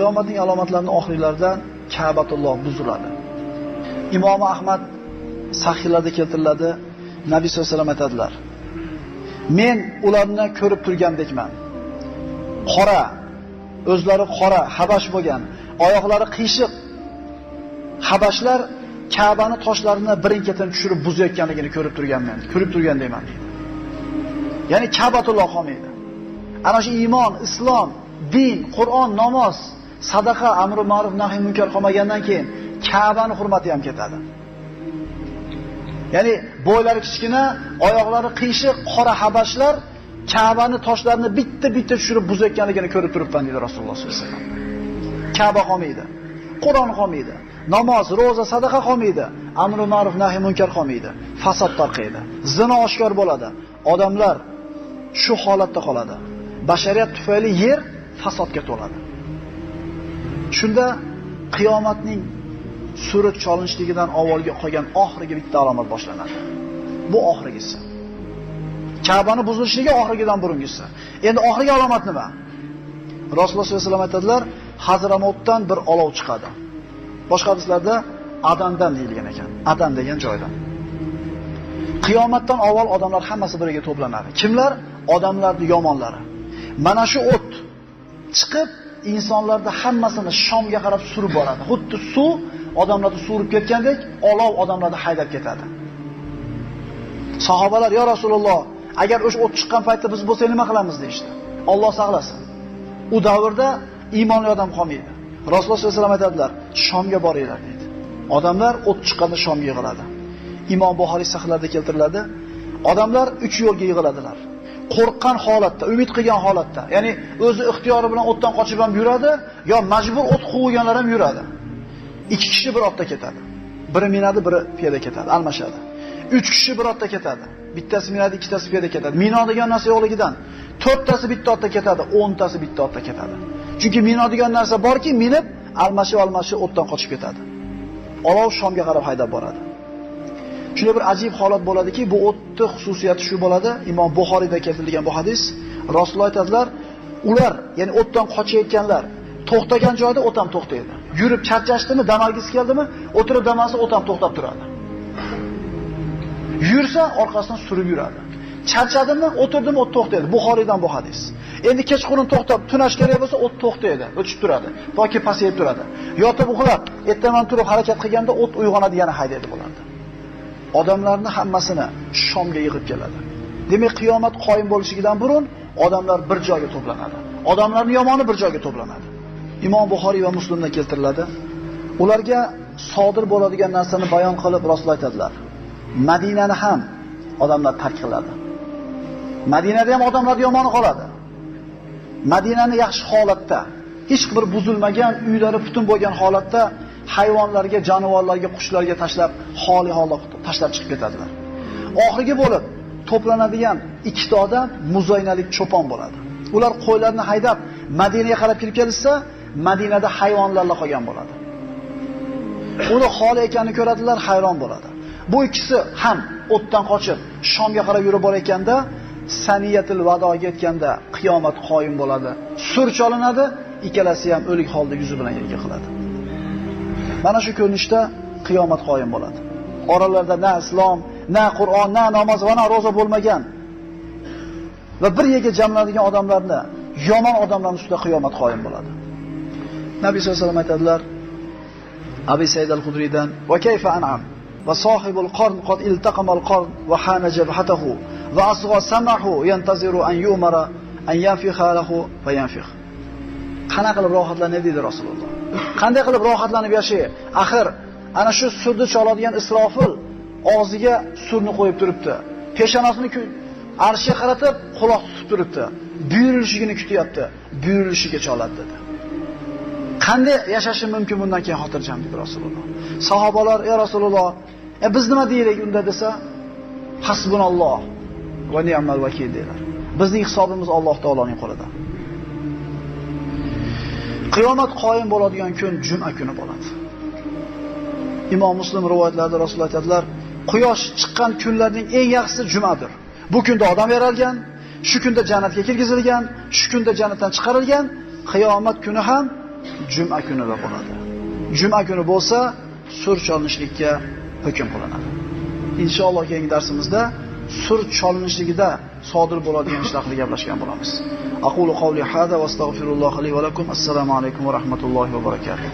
qiyomatning alomatlarining oxirlaridan Ka'batulloh buziladi. Imom Ahmad sahihlarda keltiriladi. Nabiy sollallohu alayhi vasallam aytadilar: "Men ularni ko'rib turgandekman. Qora, o'zlari qora, habash bo'lgan, oyoqlari qiyshiq habashlar Ka'bani toshlarini birin-ketin tushirib buzayotganligini ko'rib turgandayman" deydi. Ya'ni Ka'batulloh qolmaydi. Ana shu iymon, islom, din, Qur'on, namoz, sadaqa, amri ma'ruf, nahiy munkar qolmagandan keyin Ka'bani hurmati ham ketadi. Ya'ni bo'ylari kichkina, oyoqlari qiyshiq qora habashlar Ka'bani toshlarini bitta-bitta tushirib buzayotganligini ko'rib turibman dedi Rasululloh sollallohu alayhi vasallam. Ka'ba qolmaydi. Qur'on qolmaydi. Namoz, roza, sadaqa qolmaydi. Amri ma'ruf, nahiy munkar qolmaydi. Fasod tarqaydi. Zino oshkor bo'ladi. Odamlar shu holatda qoladi. Bashariyat tufayli yer fasodga to'ladi. Shunda qiyomatning surat cholinishligidan avvalga qolgan oxirgi bitta alomat boshlanadi. Bu oxirgisi. Ka'bani buzilishligi oxirgidan burungisi. Endi oxirgi alomat nima? Rasululloh sollallohu alayhi vasallam aytadilar, Hazramotdan bir olov chiqadi. Boshqa hadislarda Adandan deyilgan ekan. Adan degan joydan. Qiyomatdan avval odamlar hammasi biriga to'planadi. Kimlar? Odamlarning yomonlari. Mana shu o't chiqib insonlarni hammasini Shomga qarab surib boradi. Xuddi suv odamlarni surib ketgandek, olov odamlarni haydab ketadi. Sahobalar: "Ya Rasululloh, agar o'sha o't chiqqan paytda biz bo'lsa nima qilamiz?" deydi. Alloh saqlasin. U davrda iymonli odam qolmaydi. Rasululloh sollallohu alayhi vasallam aytadilar: "Shomga boringlar" dedi. Odamlar o't chiqqanda Shomga yig'iladi. Imom Buxoriy sahihlarida keltiriladi. Odamlar 3 yo'lga yig'iladilar. Qo'rqqan holatda, umid qilgan holatda, ya'ni o'zi ixtiyori bilan o'tdan qochib ham yuradi, yo majbur o't quvganlar ham yuradi. 2 kishi bir otda ketadi. Biri minadi, biri piyoda ketadi, almashadi. 3 kishi bir otda ketadi. Bittasi minadi, ikkitasi piyoda ketadi. Mino degan narsa yo'qligidan 4tasi bitta otda ketadi, 10tasi bitta otda ketadi. Chunki mino degan narsa borki, minib almashib o'tdan qochib ketadi. Olov Shomga qarab haydab boradi. Shunday bir ajib holat bo'ladiki, bu o'tning xususiyati shu bo'ladi. Imom Buxoriyda keltirilgan bu hadis, Rasululloh aytadilar, ular, ya'ni o'tdan qochayotganlar to'xtagan joyda o't ham to'xtaydi. Yurib charchashdimi, dam olgisi keldimi, o'tirib dam olsa o't ham to'xtab turadi. Yursa orqasidan surib yuradi. Charchadimi, o'tirdimi, o't to'xtaydi. Buxoriydan bu hadis. Endi kechqurun to'xtab, tunash kerak bo'lsa o't to'xtaydi, o'chib turadi, yoki pasayib turadi. Yotib uxlab, ertaman turib harakat qilganda o't uyg'onadi, yana haydaydi bo'ladi. Odamlarni hammasini Shomga yig'ib keladi. Demak, qiyomat qoyim bo'lishidan burun odamlar bir joyga to'planadi. Odamlarning yomoni bir joyga to'planadi. Imom Buxoriy va Muslimda keltiriladi. Ularga sodir bo'ladigan narsani bayon qilib Rasululloh aytadilar: Madinani ham odamlar tark qiladi. Madinada ham odamlar yomoni qoladi. Madinani yaxshi holatda, hech bir buzilmagan, uylari butun bo'lgan holatda hayvonlarga, jonivorlarga, qushlarga tashlab, xoli holda tashlab chiqib ketadilar. Oxirgi bo'lib to'planadigan ikkita odam muzoynalik cho'pon bo'ladi. Ular qo'ylarni haydab Madinaga qarab kirib kelsa, Madinada hayvonlarla qolgan bo'ladi. Uni xoli ekanini ko'radilar, hayron bo'ladi. Bu ikkisi ham o'tdan qochib Shomga qarab yurib borayotganda, Saniyatul Vadoga yetganda qiyomat qoyim bo'ladi. Sur cholinadi, ikkalasi ham o'lik holda yuzi bilan yerga qiladi. Mana shu ko'rinishda qiyomat qoyim bo'ladi. Oralarida na islom, na Qur'on, na namoz va na roza bo'lmagan va bir yerga jamlanadigan odamlarni, yomon odamlarning ustida qiyomat qoyim bo'ladi. Nabiy sollallohu alayhi vasallam aytadilar, Abi Said al-Khudriydan: "Va kayfa an'am va sohibul qarn qad iltaqama al-qarn va hana jabhatahu va asgha samahu yantaziru an yumara an yanfiha lahu va yanfih." Qanaqa qilib rohatlanadi dedi Rasululloh. Qanday qilib rohatlanib yashay? Axir ana shu surni choladigan Isrofil og'ziga surni qo'yib turibdi. Peshonasini arshga qaratib quloq tutib turibdi. Buyurilishini kutyapti. Buyurilishiga choladi dedi. Qanday yashashi mumkin bundan keyin xotirjam dedi Rasululloh. Sahobalar: "Ya Rasululloh, biz nima deylik unda?" desa, "Hasbunalloh va ni'mal vakil" dedilar. Bizning hisobimiz Alloh taoloning qo'lida. Qiyomat qoyim bo'ladigan kun juma kuni bo'ladi. Imom Muslim rivoyatlarida Rasululloh aytadilar, quyosh chiqqan kunlarning eng yaxshisi jumadir. Bu kunda odam yaralgan, shu kunda jannatga kirgizilgan, shu kunda jannatdan chiqarilgan, qiyomat kuni ham juma kunida bo'ladi. Juma kuni bo'lsa, sur cholinishlikka hukm qilinadi. Inshaalloh keyingi darsimizda sur cholinishligida sodir bo'ladigan ishlar haqida gaplashgan bo'lamiz. Aqulu qawli hada va astagfirulloh li va lakum. Assalomu alaykum va rahmatullohi va barakatuh.